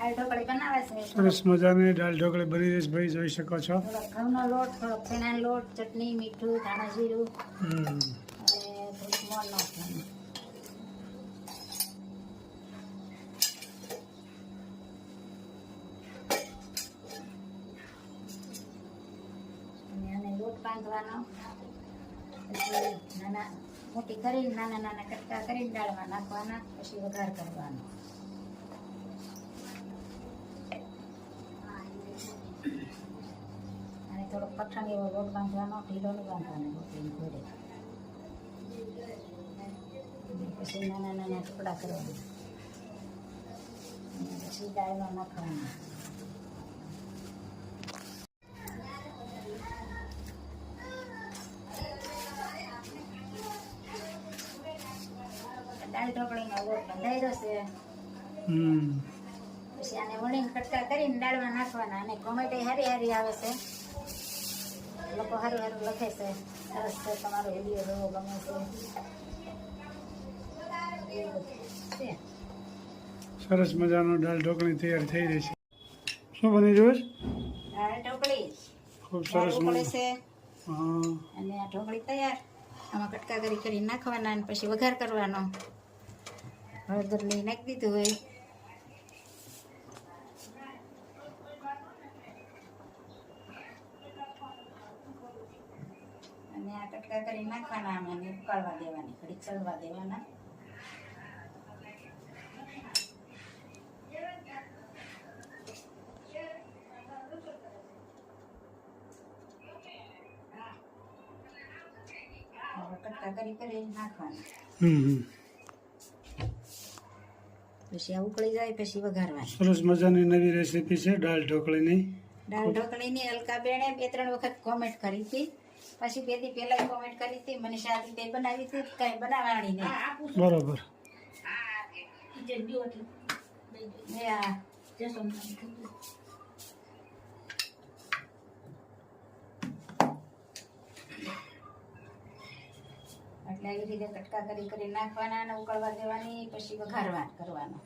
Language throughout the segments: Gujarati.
દાળ ઢોકળી બનાવે છે. સરસ મજાની દાળ ઢોકળી બની રહી છે ભાઈ, જોઈ શકો છો. થોડોક ઘઉંનો લોટ, થોડોક ચણાનો લોટ, ચટણી, મીઠું, ધાણા જીરું હમ. અને થોડુંક મોણ નાખવાનું. અને આને લોટ બાંધવાનો. પછી મોટી કરીને નાના નાના કટકા કરીને દાળમાં નાખવાના. પછી વઘાર કરવાનો. અને થોડોક કઠણ એવો લોટ બાંધવાનો, ઢીલો નહીં બાંધવાનો રોટલીની ઘોડે. પછી નાના નાના ટુકડા કરવાના. પછી દાળમાં નાખવાના. દાળ ઢોકળીનો લોટ બંધાયેલો છે. પછી આને વણીને કટકા કરીને દાળમાં નાખવાના. અને કોમેન્ટ હારી હારી આવે છે, લોકો હારું હારું લખે છે. સરસ છે, તમારો વિડીયો જોવો ગમે છે. સરસ મજાનો દાળ ઢોકળી તૈયાર થઈ રહી છે. શું બની રહ્યું છે? દાળ ઢોકળી ખૂબ સરસ મળે છે. હા. અને આ ઢોકળી તૈયાર. આમાં કટકા કરી નાખવાના અને પછી વઘાર કરવાનો. હળદર લઈ નાખી દીધું હોય. અને આ કટકા કરી નાખવાના. આમાં ઉકાળવા દેવાની, ઘડીક ચડવા દેવાના. કટકા કરી નાખવાના. પછી આ ઉકળી જાય પછી વઘારવાની. સરસ મજાની નવી રેસીપી છે દાળ ઢોકળીની. દાળ ઢોકળીની અલકાબેને 2-3 વખત કોમેન્ટ કરી હતી. પછી 2 દી પહેલા કોમેન્ટ કરી હતી, મનીષા હતી તે બનાવી હતી, કઈ બનાવવાની નહીં. બરોબર. એટલે આવી રીતે કટકા કરી નાખવાના અને ઉકળવા દેવાની. પછી વઘારવા કરવાનો.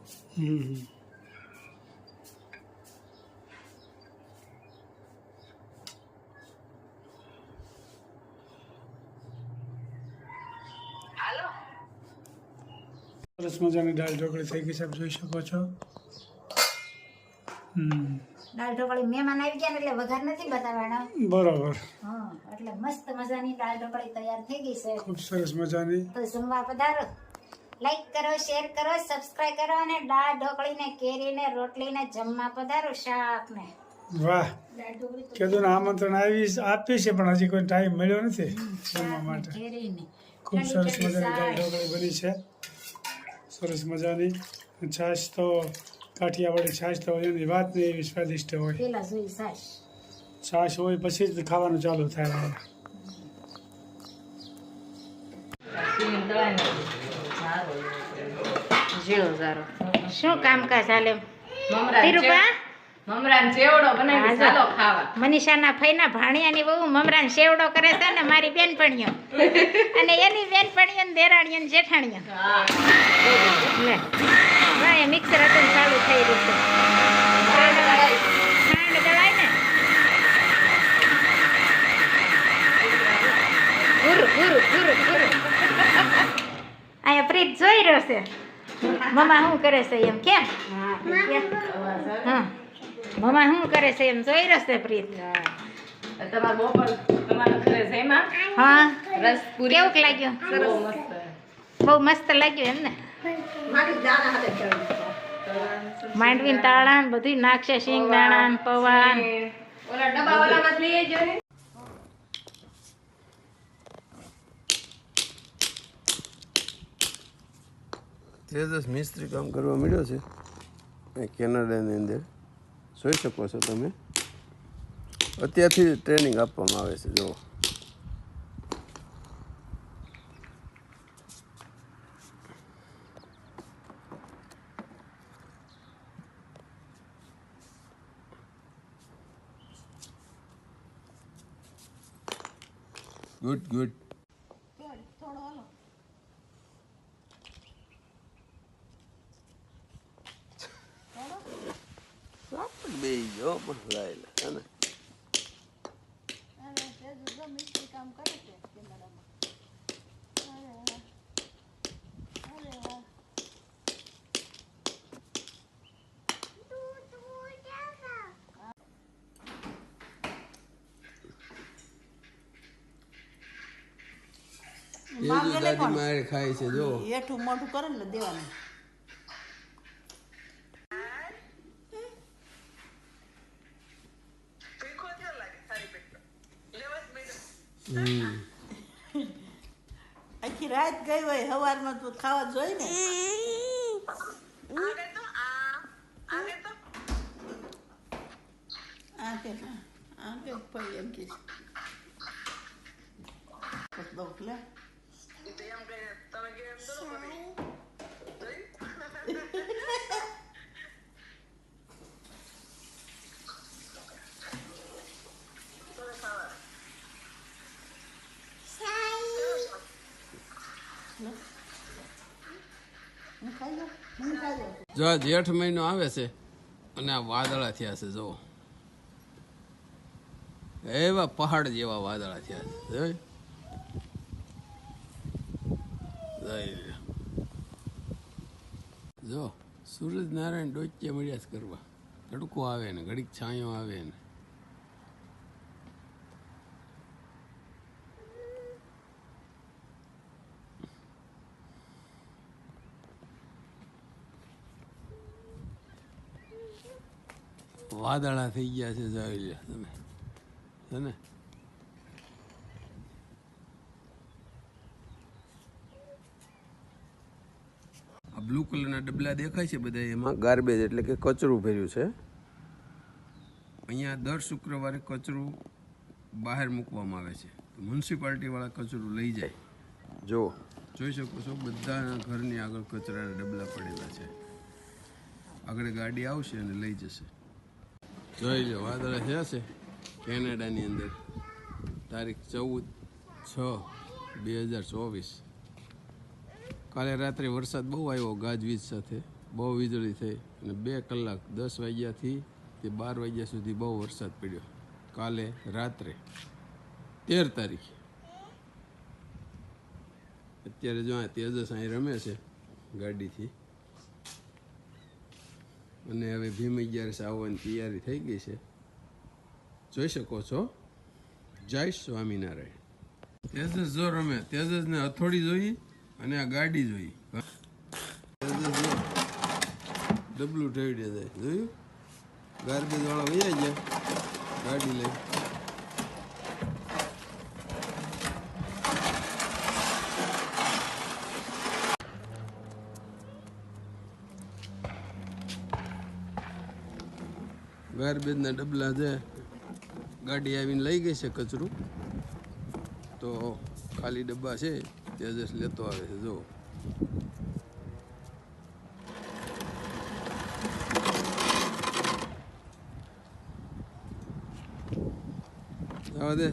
સરસ મજાની દાળ ઢોકળી થઈ ગઈ છે, આપ જોઈ શકો છો. દાળ ઢોકળી મહેમાન આવી ગયા ને એટલે વઘાર નથી બતાવવાનો. બરોબર. હા, એટલે મસ્ત મજાની દાળ ઢોકળી તૈયાર થઈ ગઈ છે. ખૂબ સરસ મજાની. તો જમવા પધારો. લાઈક કરો, શેર કરો, સબસ્ક્રાઇબ કરો અને દાળ ઢોકળીને, કેરીને, રોટલીને જમવા પધારો. શાકને વાહ, કીધું આમંત્રણ આપી છે પણ હજી કોઈ ટાઈમ મળ્યો નથી જમવા માટે. ખૂબ સરસ મજાની દાળ ઢોકળી બની છે. સરસ મજાની છાશ તો કાઠિયાવાડી છાશ તો એની વાત નહીં, એવી સ્વાદિષ્ટ હોય. છાશ હોય પછી જ ખાવાનું ચાલુ થાય. શું કામકાજ ચાલે? મમરાન સેવડો બનાવી ચાલો ખાવા. મનીષાના ફઈના ભાણિયાની વહુ મમરાન સેવડો કરે છે ને મારી બેનપણીઓ અને એની બેનપણીઓ ને દેરાણીઓ ને જેઠાણીઓ. લે ભાઈ મિક્સર હતું ચાલુ થઈ રહ્યું છે. ખાંડ દળાય ને ગુરુ ગુરુ ગુરુ ગુરુ. અહીંયા પ્રીત જોઈ રહ્યો છે મમ્મા શું કરે છે એમ. કેમ? હા, મમ્મા શું કરે છે એમ જોઈ રહેશે પ્રીત. તમારા બપોર તમારા ઘરે જઈમાં હા, રસ પૂરી કેવું લાગ્યું? સરસ મસ્ત. બહુ મસ્ત લાગ્યું એમ ને. માંડવીન તાળા ને બધું નાખશે, સિંગ દાણા ને પૌવા ને. ઓલા ડબ્બા વાળામાં જ લઈ આવજો ને. તેજસ મિસ્ત્રી કામ કરવા મળ્યો છે કેનેડાની અંદર, જોઈ શકો છો તમે. અત્યારથી ટ્રેનિંગ આપવામાં આવે છે. જુઓ, ગુડ ગુડ. બે જો પણ લાઈ લે હે ને કામ કરે છે કેમેરામાં. તેજુ દાદી મારે ખાય છે જો એઠું મોઢું કરે ને દેવાનું. આખી રાત ગઈ હોય સવારમાં તું ખાવા જોઈ ને. પડી એમ કે લે જો આ જેઠ મહિનો આવે છે અને આ વાદળા થયા છે જો એવા પહાડ જેવા વાદળા થયા છે જોઈ? જો સૂરજ નારાયણ ડોચ્ચે મળ્યા જ કરવા તડકો આવે ને ઘડીક છાંયો આવે ને વાદળા થઈ ગયા છે જોઈ લે તમે છે ને આ બ્લુ કલરના ડબલા દેખાય છે બધા એમાં ગાર્બેજ એટલે કે કચરું ભર્યું છે અહીંયા દર શુક્રવારે કચરું બહાર મૂકવામાં આવે છે મ્યુનિસિપાલિટીવાળા કચરું લઈ જાય જો જોઈ શકો છો બધાના ઘરની આગળ કચરાના ડબલા પડેલા છે આગળ ગાડી આવશે અને લઈ જશે જોઈ લો વાદળા થયા છે કેનેડાની અંદર તારીખ 14/6/2024 કાલે રાત્રે વરસાદ બહુ આવ્યો ગાજવીજ સાથે બહુ વીજળી થઈ અને 2 કલાક 10 વાગ્યાથી તે 12 વાગ્યા સુધી બહુ વરસાદ પડ્યો કાલે રાત્રે 13 તારીખે અત્યારે જો આ તેજસ અહીં રમે છે ગાડીથી અને હવે ભીમ 11 આવવાની તૈયારી થઈ ગઈ છે જોઈ શકો છો જય સ્વામિનારાયણ તેજસ જો રમે તેજસને હથોડી જોઈ અને આ ગાડી જોઈ ડબલું ઠેડી જાય જોયું ગાર્બેજ વાળા વૈયા ગયા ગાડી લઈ ગાર્બેજના ડબલા છે ગાડી આવીને લઈ ગઈ છે કચરું તો ખાલી ડબ્બા છે તેજસ લેતો આવે છે જો આવા દે